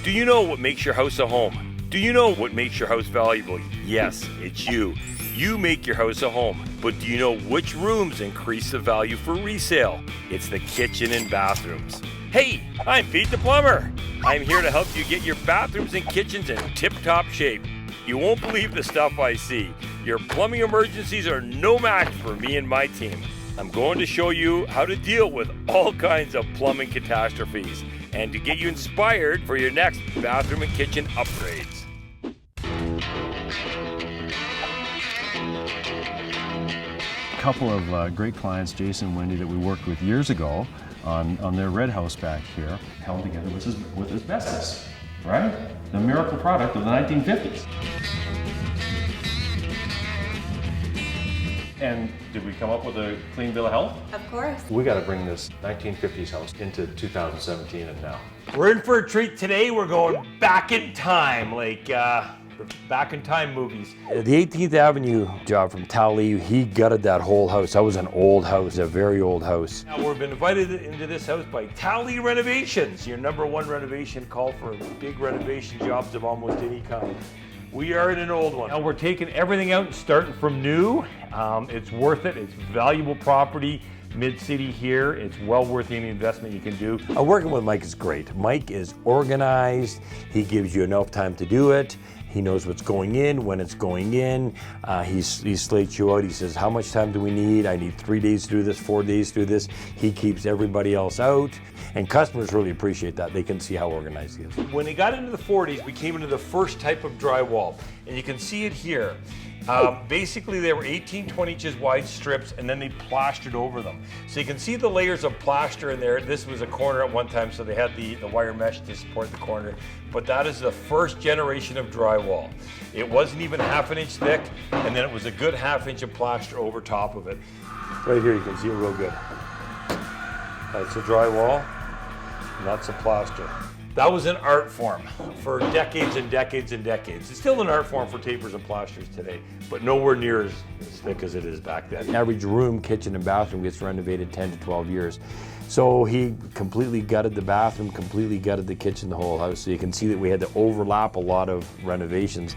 Do you know what makes your house a home? Do you know what makes your house valuable? Yes, it's you. You make your house a home. But do you know which rooms increase the value for resale? It's the kitchen and bathrooms. Hey, I'm Pete the Plumber. I'm here to help you get your bathrooms and kitchens in tip-top shape. You won't believe the stuff I see. Your plumbing emergencies are no match for me and my team. I'm going to show you how to deal with all kinds of plumbing catastrophes and to get you inspired for your next bathroom and kitchen upgrades. A couple of great clients, Jason and Wendy, that we worked with years ago on their red house back here, held together with asbestos, right? The miracle product of the 1950s. And did we come up with a clean bill of health? Of course. We got to bring this 1950s house into 2017 and now. We're in for a treat today. We're going back in time, like the back in time movies. The 18th Avenue job from Tally, he gutted that whole house. That was an old house, a very old house. Now we've been invited into this house by Tally Renovations, your #1 renovation call for big renovation jobs of almost any kind. We are in an old one. Now we're taking everything out and starting from new. It's worth it. It's valuable property, mid-city here. It's well worth any investment you can do. Working with Mike is great. Mike is organized. He gives you enough time to do it. He knows what's going in, when it's going in. He slates you out. He says, how much time do we need? I need 3 days to do this, 4 days to do this. He keeps everybody else out. And customers really appreciate that. They can see how organized he is. When he got into the 40s, we came into the first type of drywall. And you can see it here. Basically, they were 18-20 inches wide strips, and then they plastered over them. So you can see the layers of plaster in there. This was a corner at one time, so they had the wire mesh to support the corner. But that is the first generation of drywall. It wasn't even ½ inch thick, and then it was a good ½ inch of plaster over top of it. Right here, you can see it real good. That's a drywall, and that's a plaster. That was an art form for decades and decades and decades. It's still an art form for tapers and plasters today, but nowhere near as thick as it is back then. Average room, kitchen, and bathroom gets renovated 10 to 12 years. So he completely gutted the bathroom, completely gutted the kitchen, the whole house. So you can see that we had to overlap a lot of renovations,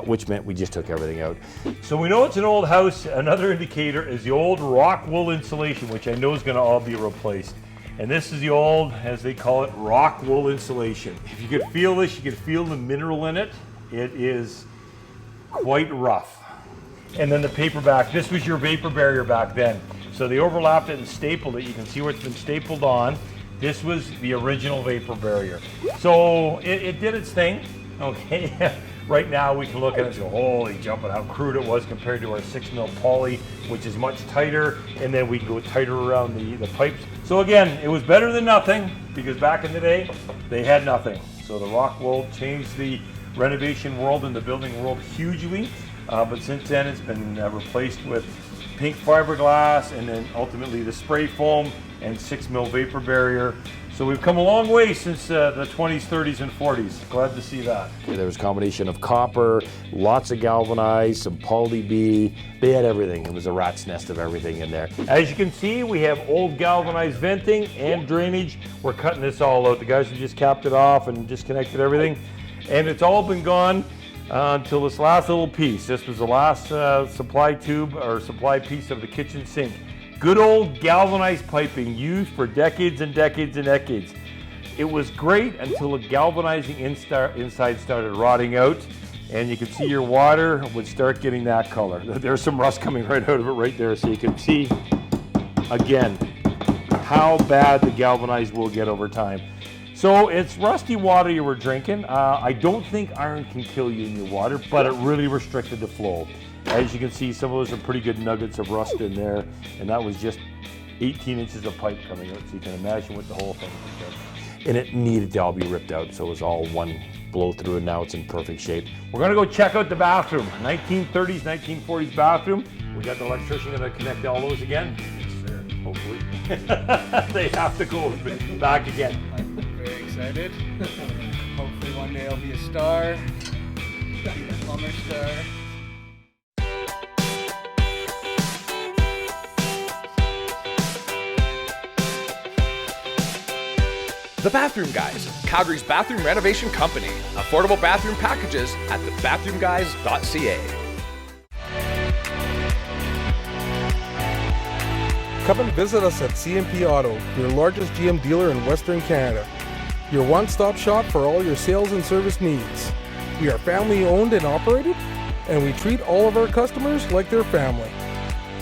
which meant we just took everything out. So we know it's an old house. Another indicator is the old rock wool insulation, which I know is gonna all be replaced. And this is the old, as they call it, rock wool insulation. If you could feel this, you could feel the mineral in it. It is quite rough. And then the paper back, this was your vapor barrier back then. So they overlapped it and stapled it. You can see where it's been stapled on. This was the original vapor barrier. So it did its thing, okay? Right now we can look at it and go, holy jumping, how crude it was compared to our 6mm poly, which is much tighter, and then we can go tighter around the pipes. So again, it was better than nothing, because back in the day, they had nothing. So the rock wool changed the renovation world and the building world hugely, but since then it's been replaced with pink fiberglass, and then ultimately the spray foam and 6mm vapor barrier. So we've come a long way since the 20s, 30s, and 40s. Glad to see that. There was a combination of copper, lots of galvanized, some poly B. They had everything. It was a rat's nest of everything in there. As you can see, we have old galvanized venting and drainage. We're cutting this all out. The guys have just capped it off and disconnected everything. And it's all been gone until this last little piece. This was the last supply tube or supply piece of the kitchen sink. Good old galvanized piping used for decades and decades and decades. It was great until the galvanizing inside started rotting out, and you can see your water would start getting that color. There's some rust coming right out of it right there, so you can see, again, how bad the galvanized will get over time. So it's rusty water you were drinking. I don't think iron can kill you in your water, but it really restricted the flow. As you can see, some of those are pretty good nuggets of rust in there, and that was just 18 inches of pipe coming out, so you can imagine what the whole thing was like. And it needed to all be ripped out, so it was all one blow through, and now it's in perfect shape. We're gonna go check out the bathroom. 1930s, 1940s bathroom. We got the electrician gonna connect all those again. Yes, sir. Hopefully. They have to go back again. I'm very excited. Hopefully one day I'll be a star, be a plumber star. The Bathroom Guys, Calgary's bathroom renovation company. Affordable bathroom packages at thebathroomguys.ca. Come and visit us at CMP Auto, your largest GM dealer in Western Canada. Your one-stop shop for all your sales and service needs. We are family owned and operated, and we treat all of our customers like their family.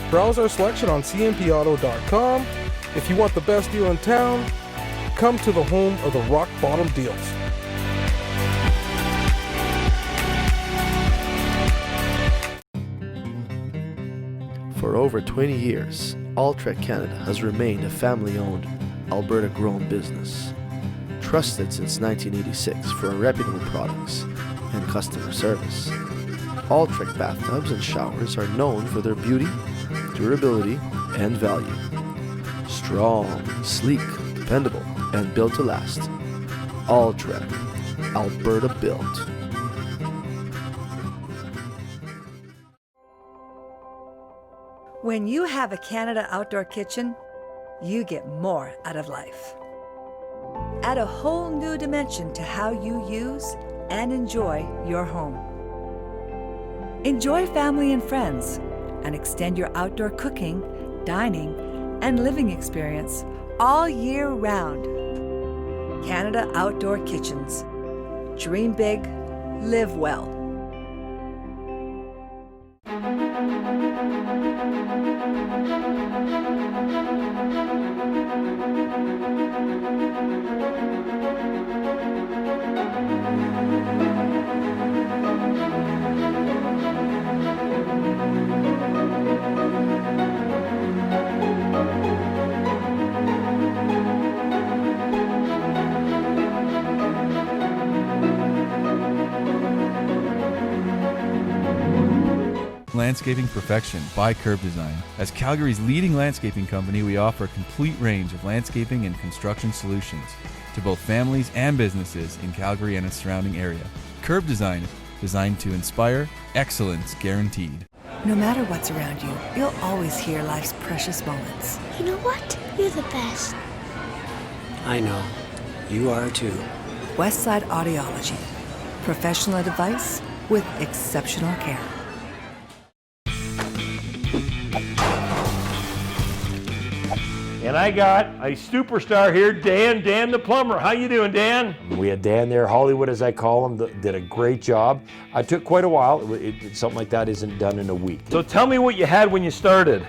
Browse our selection on cmpauto.com. If you want the best deal in town, come to the home of the rock bottom deals. For over 20 years, Alltrek Canada has remained a family-owned, Alberta-grown business. Trusted since 1986 for our reputable products and customer service. Alltrek bathtubs and showers are known for their beauty, durability, and value. Strong, sleek, dependable, and built to last. Alltrek, Alberta built. When you have a Canada outdoor kitchen, you get more out of life. Add a whole new dimension to how you use and enjoy your home. Enjoy family and friends, and extend your outdoor cooking, dining, and living experience all year round. Canada Outdoor Kitchens. Dream big, live well. Landscaping perfection by Curb Design. As Calgary's leading landscaping company, we offer a complete range of landscaping and construction solutions to both families and businesses in Calgary and its surrounding area. Curb Design, designed to inspire, excellence guaranteed. No matter what's around you, you'll always hear life's precious moments. You know what? You're the best. I know. You are too. Westside Audiology. Professional advice with exceptional care. And I got a superstar here, Dan the plumber. How you doing, Dan? We had Dan there, Hollywood as I call him, did a great job. It took quite a while. Something like that isn't done in a week. So tell me what you had when you started.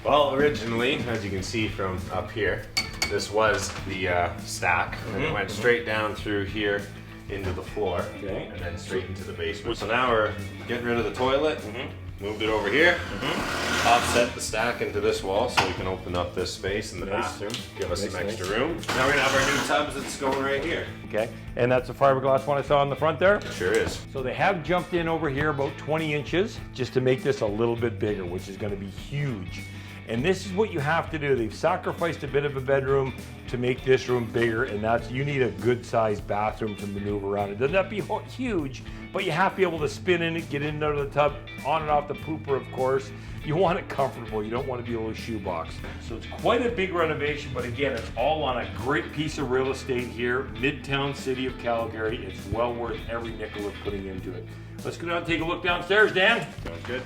Well, originally, as you can see from up here, this was the stack, and it went straight down through here into the floor, and then straight into the basement. So now we're getting rid of the toilet, moved it over here, offset the stack into this wall so we can open up this space in the bathroom, give us some extra room. Now we're gonna have our new tubs that's going right here. Okay, and that's the fiberglass one I saw in the front there? Sure is. So they have jumped in over here about 20 inches just to make this a little bit bigger, which is gonna be huge. And this is what you have to do. They've sacrificed a bit of a bedroom to make this room bigger, and you need a good sized bathroom to maneuver around. It doesn't have to be huge, but you have to be able to spin in it, get in and out of the tub, on and off the pooper, of course. You want it comfortable. You don't want to be a little shoebox. So it's quite a big renovation, but again, it's all on a great piece of real estate here, Midtown City of Calgary. It's well worth every nickel of putting into it. Let's go down and take a look downstairs, Dan. Sounds good.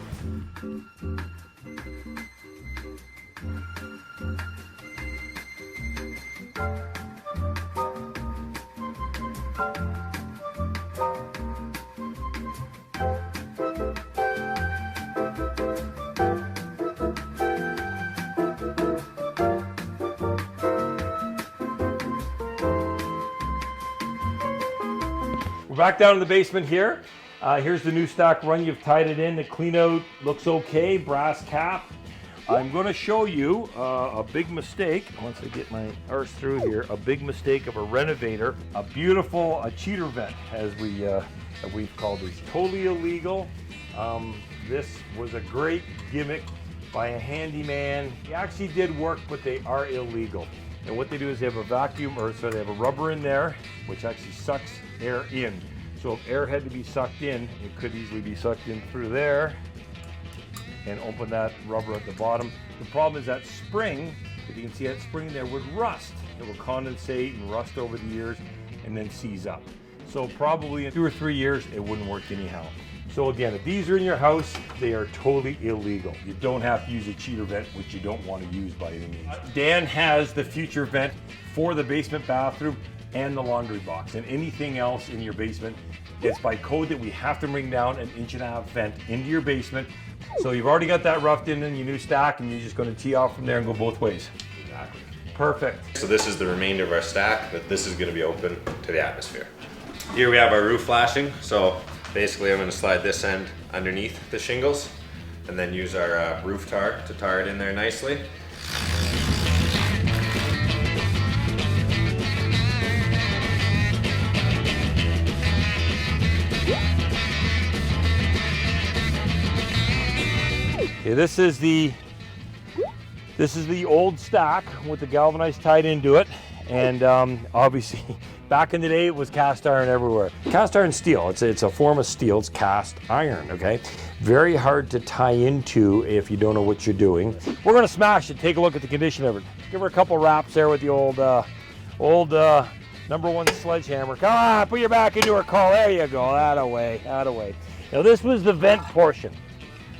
We're back down in the basement here. Here's the new stack run. You've tied it in. The clean out looks okay. Brass cap. I'm going to show you a big mistake. Once I get my arse through here, a big mistake of a renovator. A beautiful cheater vent, as we've called these. Totally illegal. This was a great gimmick by a handyman. He actually did work, but they are illegal. And what they do is they have a vacuum, they have a rubber in there, which actually sucks air in. So if air had to be sucked in, it could easily be sucked in through there and open that rubber at the bottom. The problem is that spring, if you can see that spring there, would rust. it will condensate and rust over the years and then seize up. So probably in 2 or 3 years, it wouldn't work anyhow. So again, if these are in your house, they are totally illegal. You don't have to use a cheater vent, which you don't want to use by any means. Dan has the future vent for the basement bathroom and the laundry box, and anything else in your basement. It's by code that we have to bring down an 1.5-inch vent into your basement. So you've already got that roughed in your new stack, and you're just going to tee off from there and go both ways. Exactly. Perfect. So this is the remainder of our stack, but this is going to be open to the atmosphere. Here we have our roof flashing. So basically I'm going to slide this end underneath the shingles and then use our roof tar to tar it in there nicely. Okay, this is the old stack with the galvanized tied into it, and obviously back in the day it was cast iron everywhere. Cast iron steel, it's a form of steel, it's cast iron, okay? Very hard to tie into if you don't know what you're doing. We're gonna smash it, take a look at the condition of it. Give her a couple wraps there with the old number 1 sledgehammer. Come on, put your back into her call, there you go, that-a-way, that-a-way. Now this was the vent portion,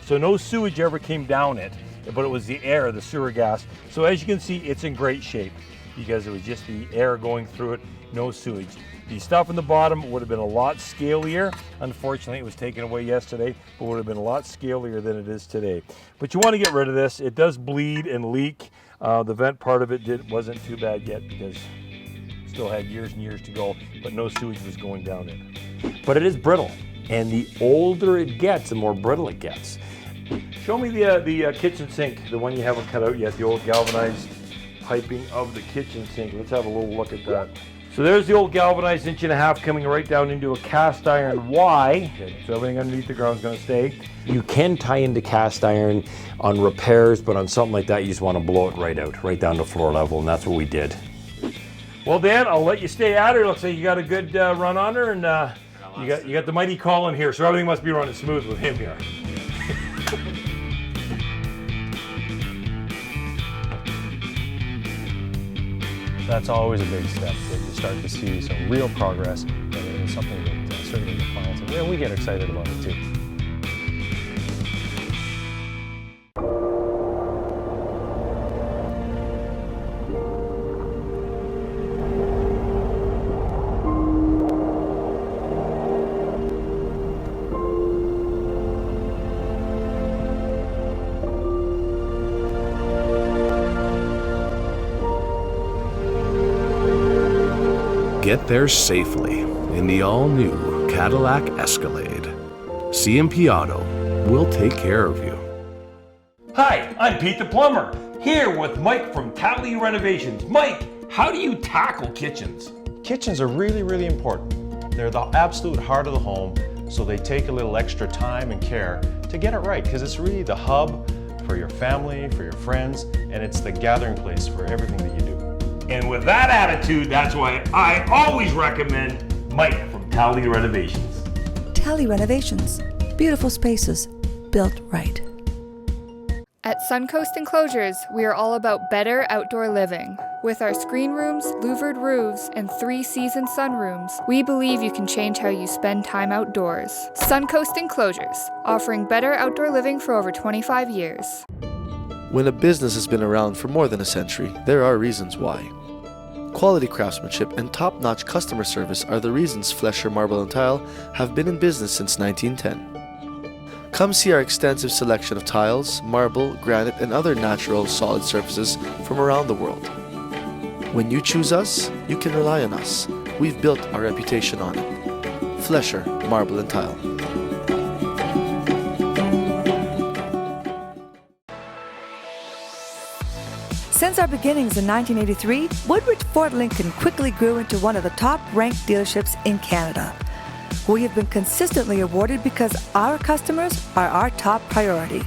so no sewage ever came down it, but it was the air, the sewer gas. So as you can see, it's in great shape because it was just the air going through it, no sewage. The stuff in the bottom would have been a lot scalier. Unfortunately, it was taken away yesterday, but would have been a lot scalier than it is today. But you want to get rid of this. It does bleed and leak. The vent part of it wasn't too bad yet because it still had years and years to go, but no sewage was going down it. But it is brittle, and the older it gets, the more brittle it gets. Show me the kitchen sink, the one you haven't cut out yet, the old galvanized piping of the kitchen sink. Let's have a little look at that. So there's the old galvanized 1.5 inch coming right down into a cast iron Y. So everything underneath the ground is going to stay. You can tie into cast iron on repairs, but on something like that, you just want to blow it right out, right down to floor level, and that's what we did. Well, Dan, I'll let you stay at her. Looks like you got a good run on her, and you got the mighty Colin here, so everything must be running smooth with him here. That's always a big step, that you start to see some real progress, and it's something that certainly the clients, and we get excited about it too. Get there safely in the all-new Cadillac Escalade. CMP Auto will take care of you. Hi, I'm Pete the Plumber, here with Mike from Tally Renovations. Mike, how do you tackle kitchens? Kitchens are really, really important. They're the absolute heart of the home, so they take a little extra time and care to get it right, because it's really the hub for your family, for your friends, and it's the gathering place for everything that you do. And with that attitude, that's why I always recommend Mike from Tally Renovations. Tally Renovations. Beautiful spaces built right. At Suncoast Enclosures, we are all about better outdoor living. With our screen rooms, louvered roofs, and 3-season sunrooms, we believe you can change how you spend time outdoors. Suncoast Enclosures, offering better outdoor living for over 25 years. When a business has been around for more than a century, there are reasons why. Quality craftsmanship and top-notch customer service are the reasons Flesher Marble and Tile have been in business since 1910. Come see our extensive selection of tiles, marble, granite, and other natural solid surfaces from around the world. When you choose us, you can rely on us. We've built our reputation on it. Flesher Marble and Tile. Since our beginnings in 1983, Woodbridge Ford Lincoln quickly grew into one of the top-ranked dealerships in Canada. We have been consistently awarded because our customers are our top priority.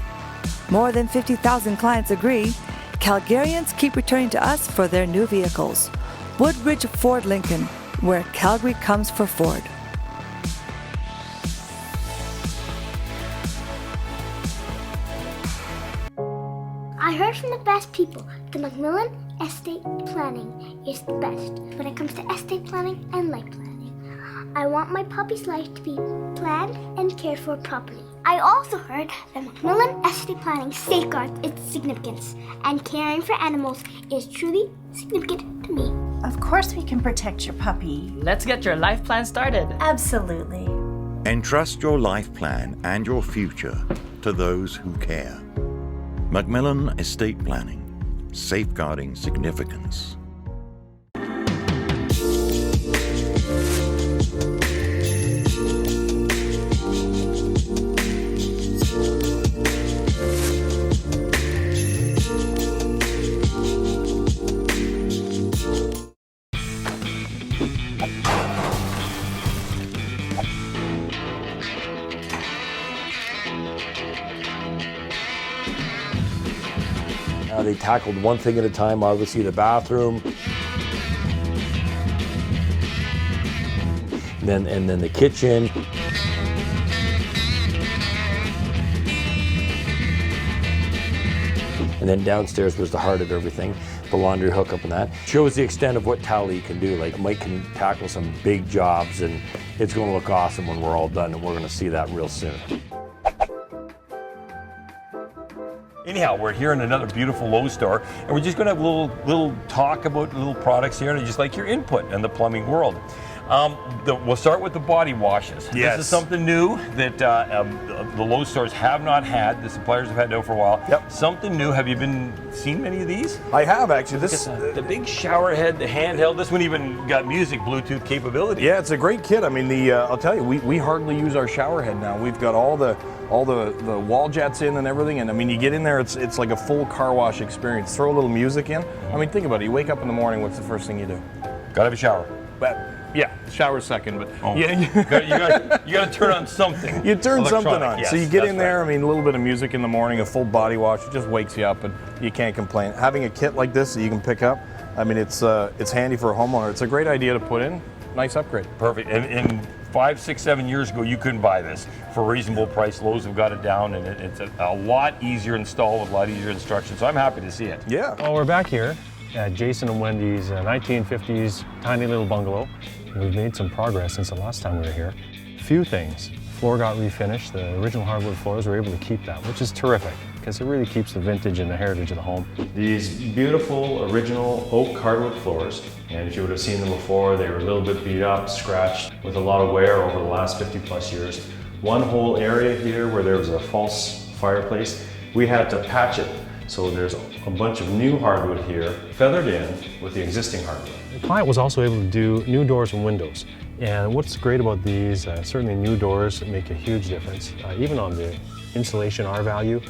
More than 50,000 clients agree. Calgarians keep returning to us for their new vehicles. Woodbridge Ford Lincoln, where Calgary comes for Ford. I heard from the best people, the McMillan estate planning is the best. When it comes to estate planning, I like planning. I want my puppy's life to be planned and cared for properly. I also heard that Macmillan estate planning safeguards its significance, and caring for animals is truly significant to me. Of course we can protect your puppy. Let's get your life plan started. Absolutely. Entrust your life plan and your future to those who care. Macmillan Estate Planning, safeguarding significance. They tackled one thing at a time, obviously the bathroom, and then the kitchen. And then downstairs was the heart of everything, the laundry hookup and that. Shows the extent of what Tally can do. Like Mike can tackle some big jobs, and it's going to look awesome when we're all done, and we're going to see that real soon. Anyhow, we're here in another beautiful Lowe's store, and we're just going to have a little talk about little products here, and I just like your input in the plumbing world. We'll start with the body washes. Yes. This is something new that the Lowe's stores have not had. The suppliers have had it for a while. Yep. Something new. Have you seen many of these? I have actually. This the big shower head, the handheld. This one even got music, Bluetooth capability. Yeah, it's a great kit. I mean, I'll tell you, we hardly use our shower head now. We've got all the wall jets in and everything, and I mean, you get in there, it's like a full car wash experience. Throw a little music in. I mean, think about it. You wake up in the morning, what's the first thing you do? Gotta have a shower. But yeah, shower second, but yeah, you got to turn on something. You turn something on. Yes, so you get in there. Right. I mean, a little bit of music in the morning, a full body wash, it just wakes you up, and you can't complain. Having a kit like this that you can pick up, I mean, it's handy for a homeowner. It's a great idea to put in. Nice upgrade. Perfect. And 5, 6, 7 years ago, you couldn't buy this for a reasonable price. Lowe's have got it down, and it's a lot easier to install with a lot easier instructions. So I'm happy to see it. Yeah. Well, we're back here at Jason and Wendy's 1950s tiny little bungalow. We've made some progress since the last time we were here. A few things. Floor got refinished. The original hardwood floors, we're able to keep that, which is terrific because it really keeps the vintage and the heritage of the home. These beautiful original oak hardwood floors, and if you would have seen them before, they were a little bit beat up, scratched with a lot of wear over the last 50 plus years. One whole area here where there was a false fireplace, we had to patch it. So there's a bunch of new hardwood here, feathered in with the existing hardwood. The client was also able to do new doors and windows. And what's great about these, certainly new doors make a huge difference, even on the insulation R value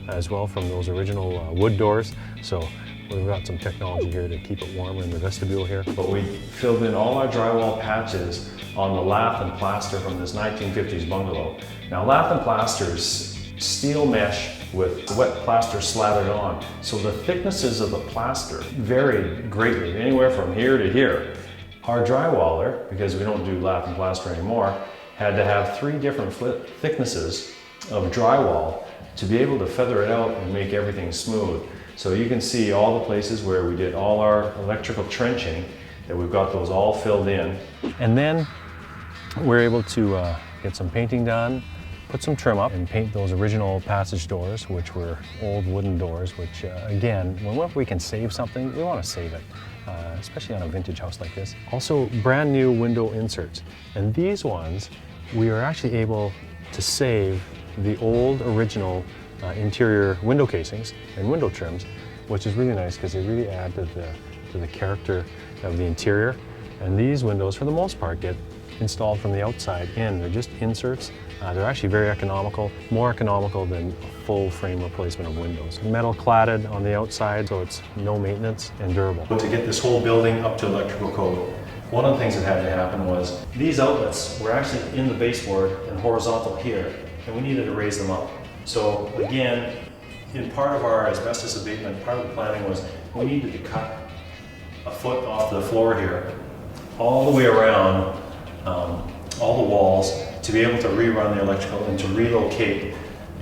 as well from those original wood doors. So we've got some technology here to keep it warmer in the vestibule here. But we filled in all our drywall patches on the lath and plaster from this 1950s bungalow. Now lath and plaster is steel mesh with wet plaster slathered on. So the thicknesses of the plaster vary greatly, anywhere from here to here. Our drywaller, because we don't do lath and plaster anymore, had to have 3 different thicknesses of drywall to be able to feather it out and make everything smooth. So you can see all the places where we did all our electrical trenching, that we've got those all filled in. And then we're able to get some painting done, put some trim up, and paint those original passage doors, which were old wooden doors, which again, whenever we can save something, we want to save it, especially on a vintage house like this. Also, brand new window inserts. And these ones, we are actually able to save the old original interior window casings and window trims, which is really nice because they really add to the character of the interior. And these windows, for the most part, get installed from the outside in. They're just inserts. They're actually very economical, more economical than a full frame replacement of windows. Metal cladded on the outside, so it's no maintenance and durable. To get this whole building up to electrical code, one of the things that had to happen was these outlets were actually in the baseboard and horizontal here, and we needed to raise them up. So again, in part of our asbestos abatement, part of the planning was we needed to cut a foot off the floor here, all the way around all the walls, to be able to rerun the electrical and to relocate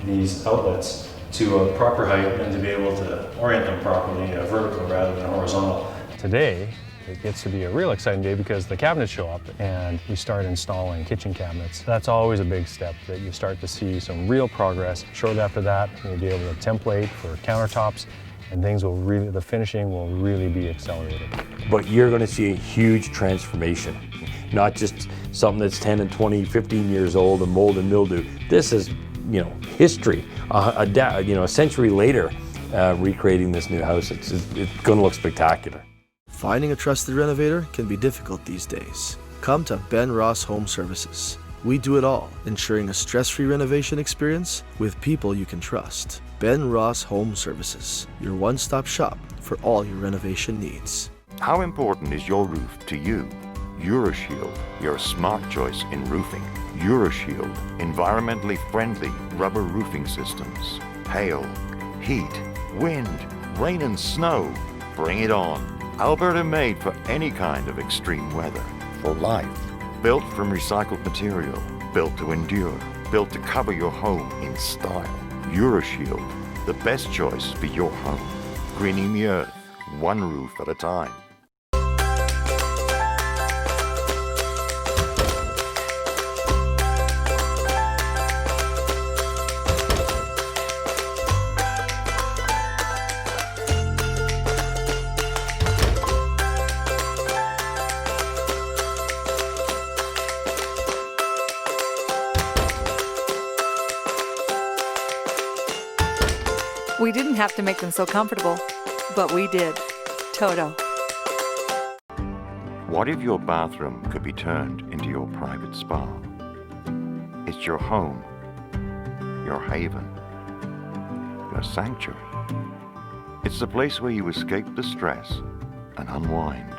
these outlets to a proper height and to be able to orient them properly vertical rather than horizontal. Today, it gets to be a real exciting day because the cabinets show up and we start installing kitchen cabinets. That's always a big step that you start to see some real progress. Shortly after that, we'll be able to template for countertops and things will really, the finishing will really be accelerated. But you're going to see a huge transformation, not just something that's 10 and 20, 15 years old and mold and mildew. This is, history. A century later, recreating this new house, it's going to look spectacular. Finding a trusted renovator can be difficult these days. Come to Ben Ross Home Services. We do it all, ensuring a stress-free renovation experience with people you can trust. Ben Ross Home Services, your one-stop shop for all your renovation needs. How important is your roof to you? EuroShield, your smart choice in roofing. EuroShield, environmentally friendly rubber roofing systems. Hail, heat, wind, rain and snow, bring it on. Alberta made for any kind of extreme weather. For life. Built from recycled material. Built to endure. Built to cover your home in style. EuroShield, the best choice for your home. Greening the earth, one roof at a time. We didn't have to make them so comfortable, but we did. Toto. What if your bathroom could be turned into your private spa? It's your home, your haven, your sanctuary. It's the place where you escape the stress and unwind.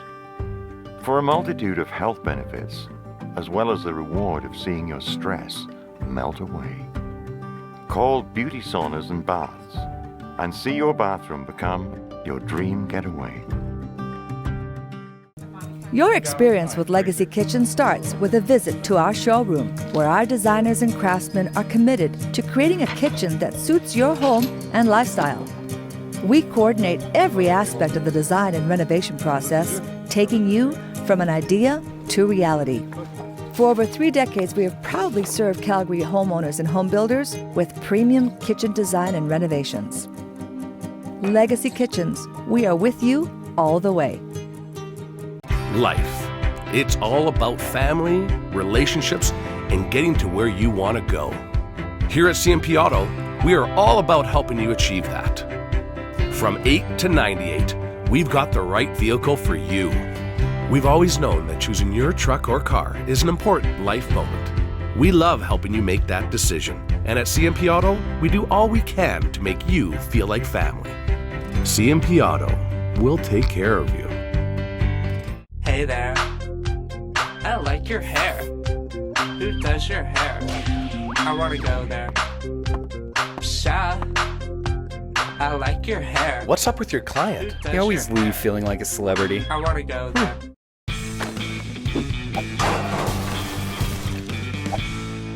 For a multitude of health benefits, as well as the reward of seeing your stress melt away. Call Beauty Saunas and Baths and see your bathroom become your dream getaway. Your experience with Legacy Kitchen starts with a visit to our showroom, where our designers and craftsmen are committed to creating a kitchen that suits your home and lifestyle. We coordinate every aspect of the design and renovation process, taking you from an idea to reality. For over 3 decades, we have proudly served Calgary homeowners and home builders with premium kitchen design and renovations. Legacy Kitchens, we are with you all the way. Life. It's all about family, relationships, and getting to where you want to go. Here at CMP Auto, we are all about helping you achieve that. From 8 to 98, we've got the right vehicle for you. We've always known that choosing your truck or car is an important life moment. We love helping you make that decision. And at CMP Auto, we do all we can to make you feel like family. CMP Auto, we'll take care of you. Hey there, I like your hair. Who does your hair? I wanna go there. Sha, I like your hair. What's up with your client? You always leave feeling like a celebrity. I wanna go there.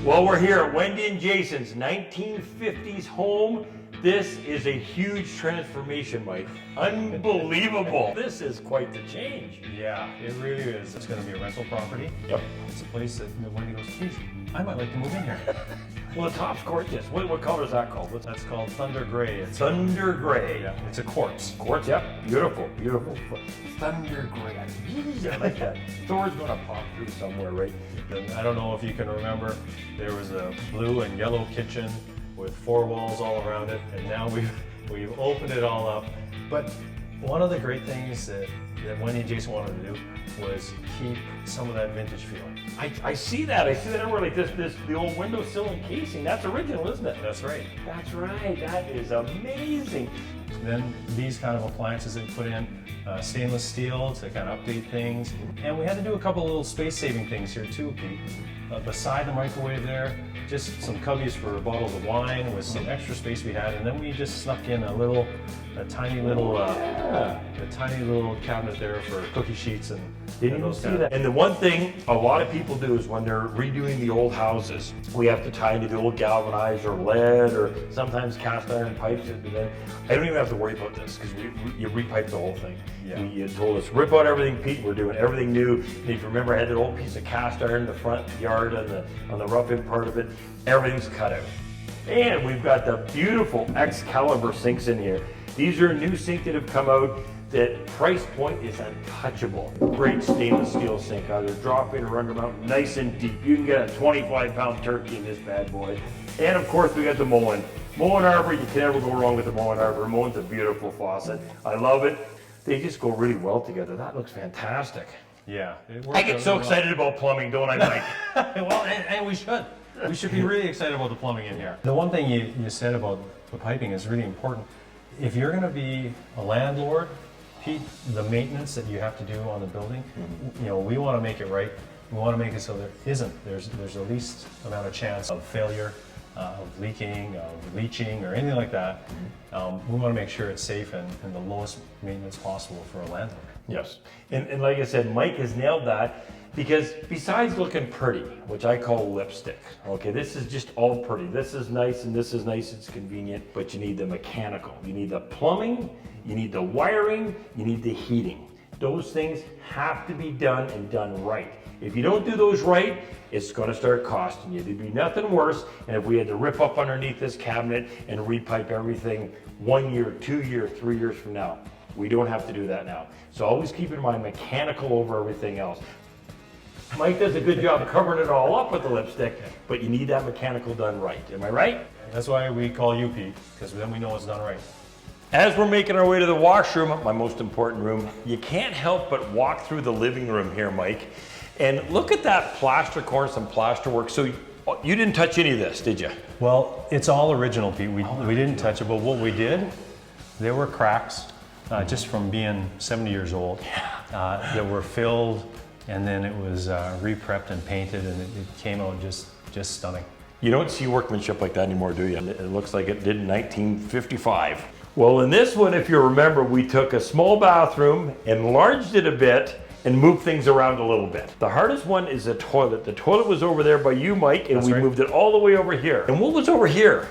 Well, we're here at Wendy and Jason's 1950s home. This is a huge transformation, Mike. Unbelievable. This is quite the change. Yeah, it really is. It's going to be a rental property. Yep. It's a place that Wendy goes, geez, I might like to move in here. Well, the top's gorgeous. What color is that called? That's called Thunder Gray. It's Thunder Gray. Yeah, it's a quartz. Quartz, yep. Beautiful, beautiful. Thunder Gray. I like that. Thor's going to pop through somewhere, right? And I don't know if you can remember, there was a blue and yellow kitchen with 4 walls all around it, and now we've opened it all up. But one of the great things that Wendy and Jason wanted to do was keep some of that vintage feeling. I see that. I see that everywhere. Like the old windowsill and casing. That's original, isn't it? That's right. That's right. That is amazing. Then these kind of appliances that we put in, stainless steel to kind of update things. And we had to do a couple of little space-saving things here too, Pete. Beside the microwave there, just some cubbies for bottles of wine with some extra space we had, and then we just snuck in a tiny little a tiny little cabinet there for cookie sheets and Didn't even see that. And the one thing a lot of people do is when they're redoing the old houses, we have to tie into the old galvanized or lead or sometimes cast iron pipes. And then I don't even have to worry about this because you repipe the whole thing. Yeah. You told us, rip out everything, Pete. We're doing everything new. And if you remember, I had that old piece of cast iron in the front yard on the rough in part of it. Everything's cut out. And we've got the beautiful Excalibur sinks in here. These are a new sink that have come out. That price point is untouchable. Great stainless steel sink, either drop in or under mount, nice and deep. You can get a 25-pound turkey in this bad boy. And of course we got the Moen. Moen Arbor, you can never go wrong with the Moen Arbor. Moen's a beautiful faucet. I love it. They just go really well together. That looks fantastic. Yeah. I get so excited about plumbing, don't I, Mike? Well, and we should. We should be really excited about the plumbing in here. The one thing you said about the piping is really important. If you're going to be a landlord, Pete, the maintenance that you have to do on the building, we want to make it right. We want to make it so there's the least amount of chance of failure, of leaking, of leaching, or anything like that. We want to make sure it's safe and the lowest maintenance possible for a landlord. Yes, and like I said, Mike has nailed that because besides looking pretty, which I call lipstick, okay, this is just all pretty. This is nice and this is nice, it's convenient, but you need the mechanical. You need the plumbing, you need the wiring, you need the heating. Those things have to be done and done right. If you don't do those right, it's going to start costing you. There'd be nothing worse, and if we had to rip up underneath this cabinet and repipe everything 1 year, 2 years, 3 years from now. We don't have to do that now. So always keep in mind mechanical over everything else. Mike does a good job covering it all up with the lipstick, but you need that mechanical done right. Am I right? That's why we call you Pete, because then we know it's done right. As we're making our way to the washroom, my most important room, you can't help but walk through the living room here, Mike. And look at that plaster cornice and plaster work. So you didn't touch any of this, did you? Well, it's all original, Pete. We didn't touch it, but what we did, there were cracks just from being 70 years old that were filled, and then it was re-prepped and painted, and it came out just stunning. You don't see workmanship like that anymore, do you? It looks like it did in 1955. Well, in this one, if you remember, we took a small bathroom, enlarged it a bit, and moved things around a little bit. The hardest one is the toilet. The toilet was over there by you, Mike, and we moved it all the way over here. And what was over here?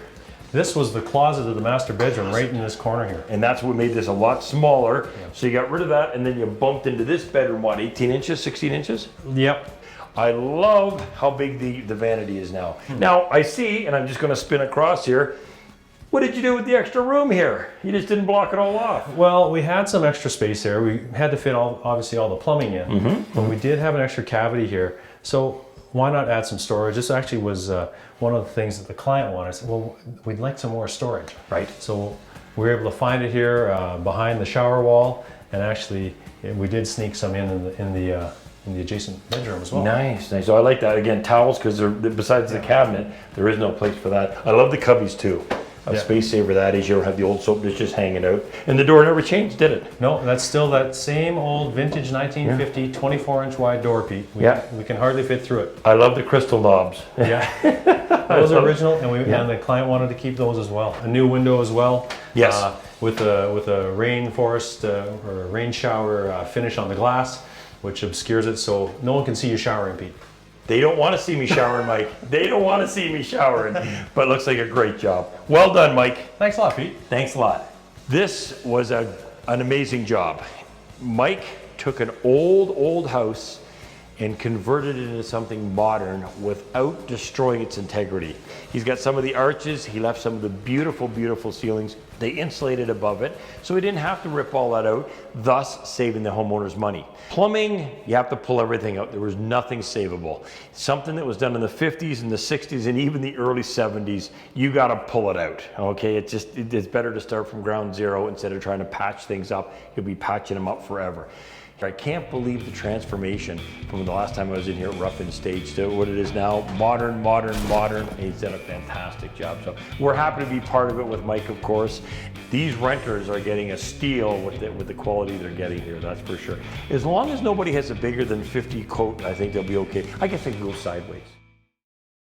This was the closet of the master bedroom right in this corner here. And that's what made this a lot smaller. Yep. So you got rid of that, and then you bumped into this bedroom, what, 18 inches, 16 inches? Yep. I love how big the vanity is now. Now, I see, and I'm just gonna spin across here, what did you do with the extra room here? You just didn't block it all off. Well, we had some extra space there. We had to fit obviously all the plumbing in, but we did have an extra cavity here. So why not add some storage? This actually was one of the things that the client wanted. I said, well, we'd like some more storage. Right. So we were able to find it here behind the shower wall, and actually we did sneak some in the adjacent bedroom as well. Nice, nice. So I like that. Again, towels, because besides the cabinet, there is no place for that. I love the cubbies too. A space saver that is. You don't have the old soap dish just hanging out. And the door never changed, did it? No, that's still that same old vintage 1950 24-inch wide door, Pete. We can hardly fit through it. I love the crystal knobs. Yeah, those are original, and the client wanted to keep those as well. A new window as well. Yes. With a rainforest or a rain shower finish on the glass, which obscures it so no one can see you showering, Pete. They don't want to see me showering, Mike. They don't want to see me showering, but it looks like a great job. Well done, Mike. Thanks a lot, Pete. Thanks a lot. This was an amazing job. Mike took an old house and converted it into something modern without destroying its integrity. He's got some of the arches, he left some of the beautiful, beautiful ceilings. They insulated above it, so he didn't have to rip all that out, thus saving the homeowners money. Plumbing, you have to pull everything out. There was nothing savable. Something that was done in the 50s and the 60s and even the early 70s, you gotta pull it out, okay? It's better to start from ground zero instead of trying to patch things up. You'll be patching them up forever. I can't believe the transformation from the last time I was in here at Rough and Stage to what it is now. Modern. He's done a fantastic job. So we're happy to be part of it with Mike, of course. These renters are getting a steal with the quality they're getting here, that's for sure. As long as nobody has a bigger than 50 coat, I think they'll be okay. I guess they can go sideways.